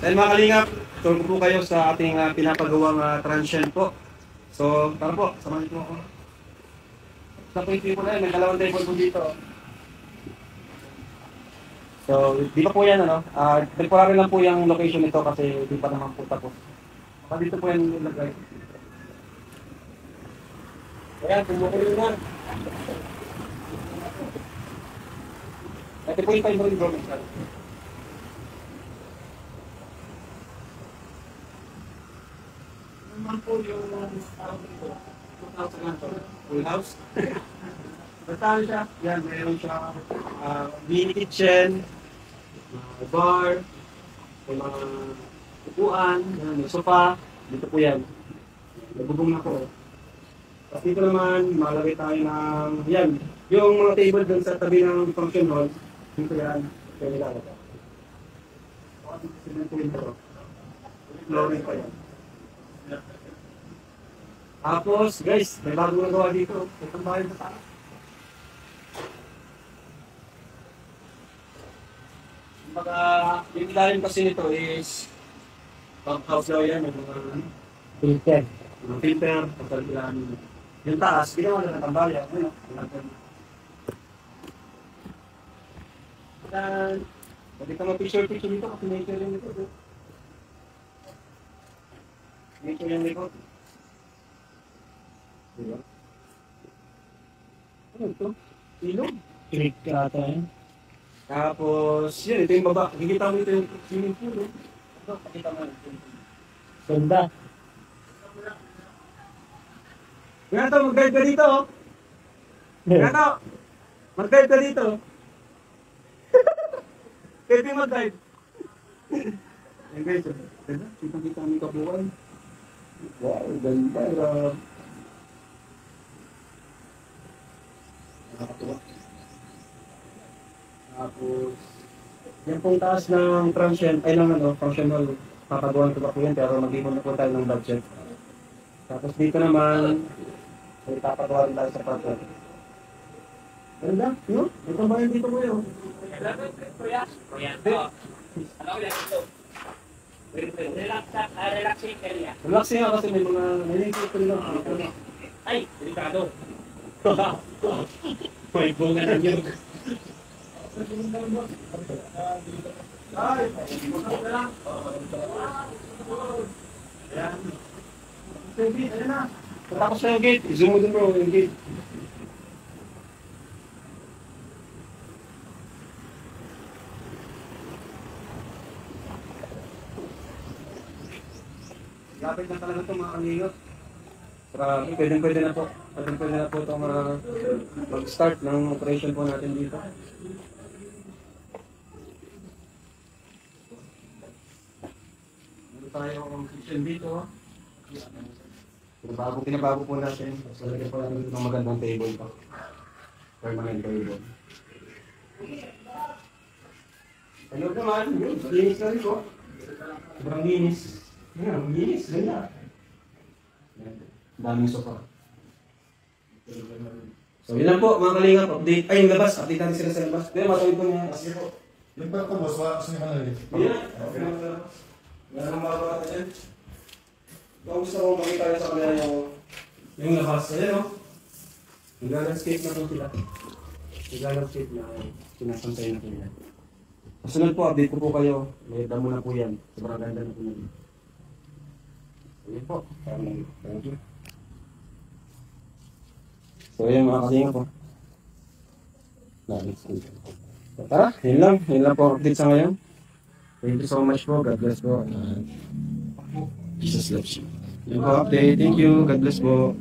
Dahil mga kalingap, tulog po kayo sa ating pinapagawang transient po. So, tara po, samahan po ako. Sa po yung po na yun, may dalawang table po dito. So, di pa po yan, ano, temporary lang po yung location nito kasi di pa naman po tapos. Baka dito po yan ilagay. Ayan, tumukulo na. Ito po yung table bro. Naman po yung full house. Basta siya, yan, mayroon siya mini kitchen, bar, may mga upuan, yan, may sofa, dito po yan. Nabubong na po. Tapos dito naman, malagay tayo ng, yan, yung mga table dun sa tabi ng function hall, dito yan, kaya nilalagay. Sino po yun ito? Flooring pa yan. Tapos, guys, may bagong nagawa dito. Itong bahay sa taas. Baka, yung ilalim kasi nito is pump house daw yan. Yung mga Filter. filter, pagkal ilalim. Yung taas, ginawa na ng tambayan. Ano? Dan, pwede ka mag-picture dito kasi nature yung likod. Nature yung likod. Diba? Ano ito? Ilog? Click ata yun. Tapos, yun, ito yung baba. Kikita mo ito yung swimming pool. Ito, pakita mo ito. Ganda. Gato, mag-guide ka dito. Gato, mag-guide ka dito. Pwede mag-guide. Yan guys, ganda. Kita-kita ang kabuuan. Wow, ganda. Nakakatuwa. Tapos, yan pong taas ng transient, ay ng ano, functional, papagawan ko pa po yan, pero mag-ibon na po tayo ng budget. Tapos dito naman, ay papagawa rin tayo sa partner. Ganda, no? Ito ba yung dito mo yun? Relaxing nga kasi may mga nalingkot ko lang. Ay, delikado. May bunga na yun. Ay, ayan. Yung gate, ayan na. Tapos na yung gate. Zoom mo dun bro, yung gate. Lapit na talaga ito mga kalingap. Grabe, pwede na po. Pwede na po itong mag-start ng operation po natin dito. Meron tayong kitchen dito. Pinabago po natin. So, lagyan po natin dito ng magandang table pa. Permanent table. Ano naman? Yun, linis na rin po. Sobrang linis. Yan, linis. Ganyan. Daming sofa. So, yun lang po, mga kalingap. Update. Ay, yung labas. Update natin sila sa labas. Pero matawid po niya. Kasi po. Yung pa ito, boss, wala kasi naman ulit. Yan. Yan ang mga bata dyan. Kung gusto mo makita sa kanila yung labas. Ayan o. Nag-landscape na po sila. Nag-landscape na. Sinasantay na po yan. Kasunod po, update ko po kayo. May damo na po yan. Sobrang ganda na po yan. Ayan po. Thank you. So, ayan mga kalingap po. So, tara, yun lang. Yun lang po ang update sa ngayon. Thank you so much po. God bless po. Jesus loves you. Yun po update. Thank you. God bless po.